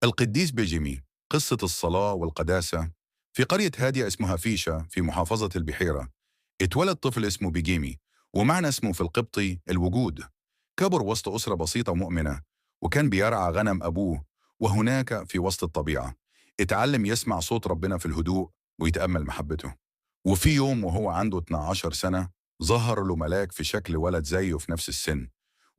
القديس بيجيمي. قصة الصلاة والقداسة. في قرية هادية اسمها فيشا في محافظة البحيرة، اتولد طفل اسمه بيجيمي، ومعنى اسمه في القبطي الوجود. كبر وسط أسرة بسيطة مؤمنة، وكان بيرعى غنم أبوه، وهناك في وسط الطبيعة اتعلم يسمع صوت ربنا في الهدوء ويتأمل محبته. وفي يوم وهو عنده 12 سنة ظهر له ملاك في شكل ولد زيه في نفس السن،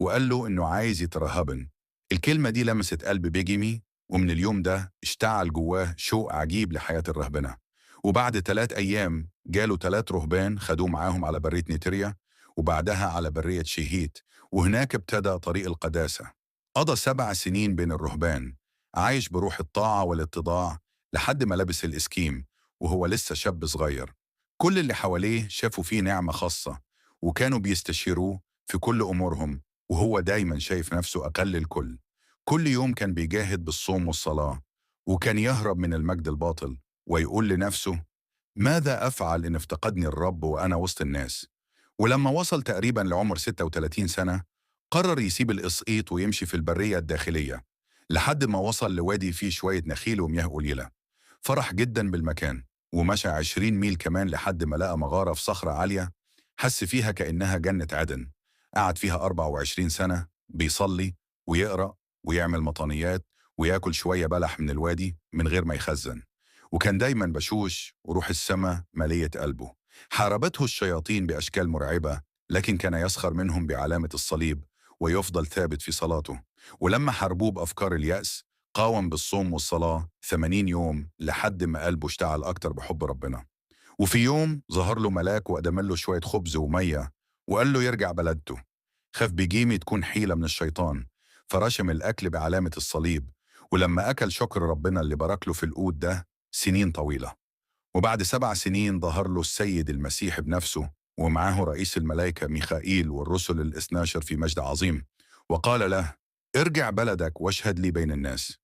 وقال له إنه عايز يترهبن. الكلمة دي لمست قلب بيجيمي، ومن اليوم ده اشتعل جواه شوق عجيب لحياة الرهبنة. وبعد 3 أيام جاله 3 رهبان خدوه معاهم على برية نيتريا، وبعدها على برية شيهيت، وهناك ابتدى طريق القداسة. قضى 7 سنين بين الرهبان، عايش بروح الطاعة والاتضاع لحد ما لبس الإسكيم وهو لسه شاب صغير. كل اللي حواليه شافوا فيه نعمة خاصة، وكانوا بيستشيروه في كل أمورهم، وهو دايما شايف نفسه أقل الكل. كل يوم كان بيجاهد بالصوم والصلاة، وكان يهرب من المجد الباطل ويقول لنفسه: ماذا أفعل إن افتقدني الرب وأنا وسط الناس؟ ولما وصل تقريبا لعمر 36 سنة قرر يسيب الإسقيط ويمشي في البرية الداخلية، لحد ما وصل لوادي فيه شوية نخيل ومياه قليلة. فرح جدا بالمكان، ومشى 20 ميل كمان لحد ما لقى مغارة في صخرة عالية، حس فيها كأنها جنة عدن. قعد فيها 24 سنة بيصلي ويقرأ ويعمل مطانيات وياكل شوية بلح من الوادي من غير ما يخزن. وكان دايما بشوش وروح السماء مالية قلبه. حاربته الشياطين بأشكال مرعبة، لكن كان يسخر منهم بعلامة الصليب ويفضل ثابت في صلاته. ولما حاربوه بأفكار اليأس قاوم بالصوم والصلاة 80 يوم لحد ما قلبه اشتعل أكتر بحب ربنا. وفي يوم ظهر له ملاك وقدم له شوية خبز ومية، وقال له يرجع بلدته. خاف بيجيمي تكون حيلة من الشيطان، فرشم الأكل بعلامة الصليب. ولما أكل شكر ربنا اللي بارك له في القوت ده سنين طويلة. وبعد 7 سنين ظهر له السيد المسيح بنفسه، ومعاه رئيس الملائكة ميخائيل والرسل ال12 في مجد عظيم، وقال له: ارجع بلدك واشهد لي بين الناس.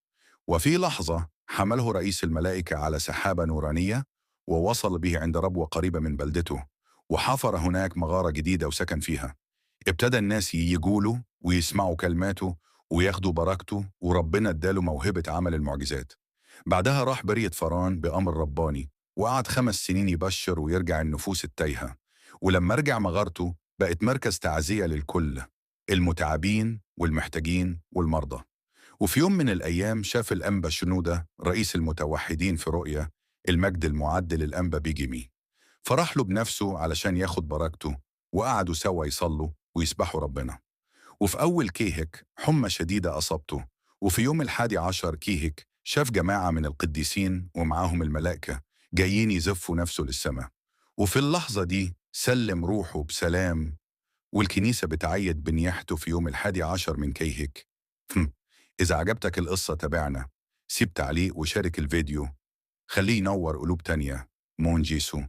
وفي لحظة حمله رئيس الملائكة على سحابة نورانية، ووصل به عند ربوة قريبة من بلدته، وحفر هناك مغارة جديدة وسكن فيها. ابتدى الناس يجوا ويسمعوا كلماته وياخدوا بركته، وربنا اداله موهبة عمل المعجزات. بعدها راح برية فران بأمر رباني، وقعد 5 سنين يبشر ويرجع النفوس التايهة. ولما رجع مغارته بقت مركز تعزية للكل، المتعبين والمحتاجين والمرضى. وفي يوم من الأيام شاف الأنبا شنودة رئيس المتوحدين في رؤية المجد المعد للأنبا بيجيمي، فراح له بنفسه علشان ياخد بركته، وقعدوا سوا يصلوا ويسبحوا ربنا. وفي أول كيهك حمى شديدة أصابته، وفي يوم 11 كيهك شاف جماعة من القديسين ومعاهم الملائكة جايين يزفوا نفسه للسماء. وفي اللحظة دي سلم روحه بسلام، والكنيسة بتعيد بنياحته في يوم 11 من كيهك. إذا عجبتك القصة تابعنا، سيب تعليق وشارك الفيديو، خليه ينور قلوب تانية. مون جيسو.